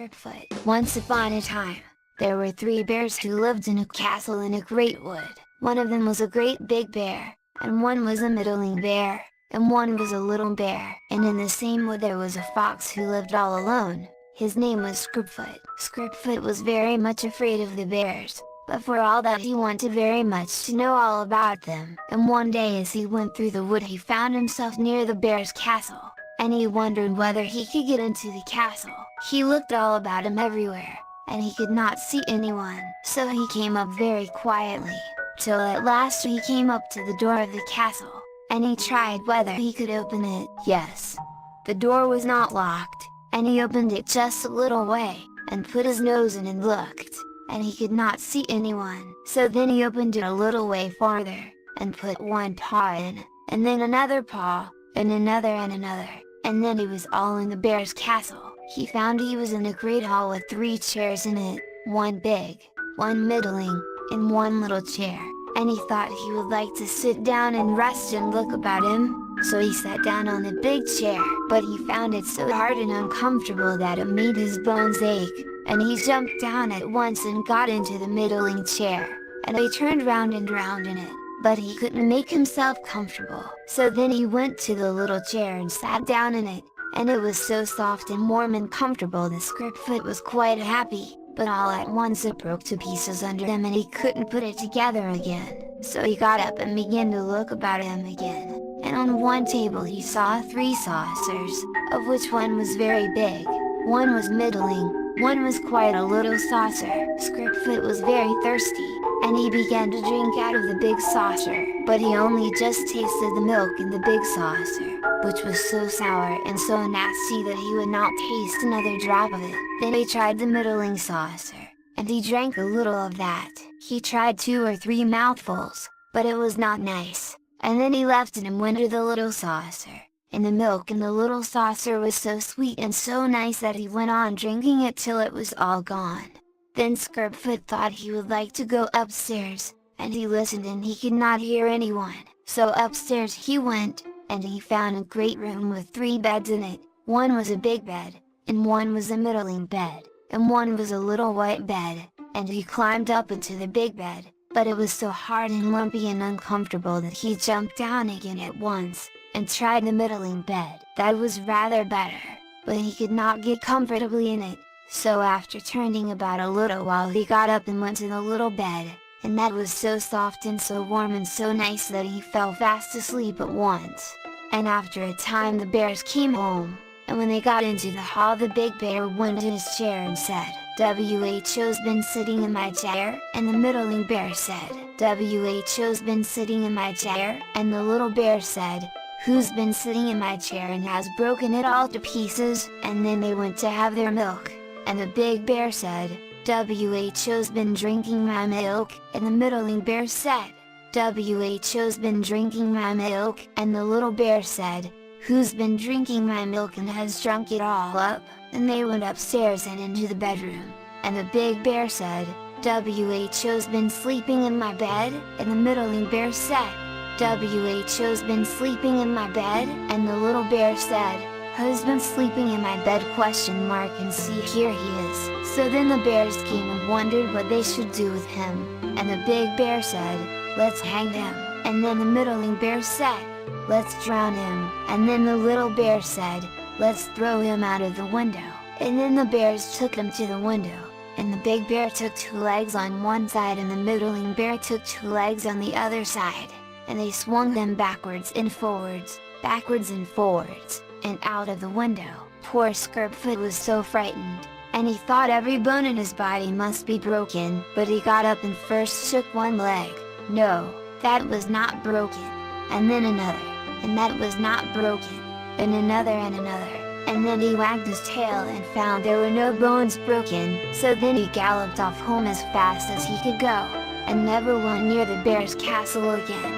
to.Scrapefoot. Once upon a time, there were 3 bears who lived in a castle in a great wood. One of them was a great big bear, and one was a middling bear, and one was a little bear. And in the same wood there was a fox who lived all alone. His name was Scrapefoot. Scrapefoot was very much afraid of the bears, but for all that he wanted very much to know all about them. And one day as he went through the wood he found himself near the bear's castle, and he wondered whether he could get into the castle. He looked all about him everywhere, and he could not see anyone. So he came up very quietly, till at last he came up to the door of the castle, and he tried whether he could open it. Yes, the door was not locked, and he opened it just a little way, and put his nose in and looked, and he could not see anyone. So then he opened it a little way farther, and put one paw in, and then another paw, and another, and then he was all in the bear's castle. He found he was in a great hall with 3 chairs in it, one big, one middling, and one little chair, and he thought he would like to sit down and rest and look about him. So he sat down on the big chair, but he found it so hard and uncomfortable that it made his bones ache, and he jumped down at once and got into the middling chair, and he turned round and round in it, but he couldn't make himself comfortable. So then he went to the little chair and sat down in it, and it was so soft and warm and comfortable that Scrapefoot was quite happy, but all at once it broke to pieces under him and he couldn't put it together again. So he got up and began to look about him again, and on one table he saw 3 saucers, of which one was very big, one was middling, one was quite a little saucer. Scrapefoot was very thirsty, and he began to drink out of the big saucer, but he only just tasted the milk in the big saucer, which was so sour and so nasty that he would not taste another drop of it. Then he tried the middling saucer, and he drank a little of that. He tried 2 or 3 mouthfuls, but it was not nice, and then he left it and went to the little saucer. And the milk in the little saucer was so sweet and so nice that he went on drinking it till it was all gone. Then Scrapefoot thought he would like to go upstairs, and he listened and he could not hear anyone. So upstairs he went, and he found a great room with 3 beds in it. One was a big bed, and one was a middling bed, and one was a little white bed, and he climbed up into the big bed, but it was so hard and lumpy and uncomfortable that he jumped down again at once, and tried the middling bed. That was rather better, but he could not get comfortably in it. So after turning about a little while he got up and went to the little bed, and that was so soft and so warm and so nice that he fell fast asleep at once. And after a time the bears came home, and when they got into the hall the big bear went to his chair and said, "WHO's been sitting in my chair?" And the middling bear said, "WHO's been sitting in my chair?" And the little bear said, "Who's been sitting in my chair and has broken it all to pieces?" And then they went to have their milk, and the big bear said, "WHO's been drinking my milk?" And the middling bear said, "WHO's been drinking my milk?" And the little bear said, "Who's been drinking my milk and has drunk it all up?" And they went upstairs and into the bedroom, and the big bear said, "WHO's been sleeping in my bed?" And the middling bear said, "WHO's been sleeping in my bed?" And the little bear said, "Who's been sleeping in my bed?" And see, here he is. So then the bears came and wondered what they should do with him, and the big bear said, "Let's hang him." And then the middling bear said, "Let's drown him." And then the little bear said, "Let's throw him out of the window." And then the bears took him to the window, and the big bear took 2 legs on one side and the middling bear took 2 legs on the other side, and they swung them backwards and forwards, and out of the window. Poor Scrapefoot was so frightened, and he thought every bone in his body must be broken. But he got up and first shook one leg. No, that was not broken. And then another, and that was not broken, and another, and then he wagged his tail and found there were no bones broken. So then he galloped off home as fast as he could go, and never went near the bear's castle again.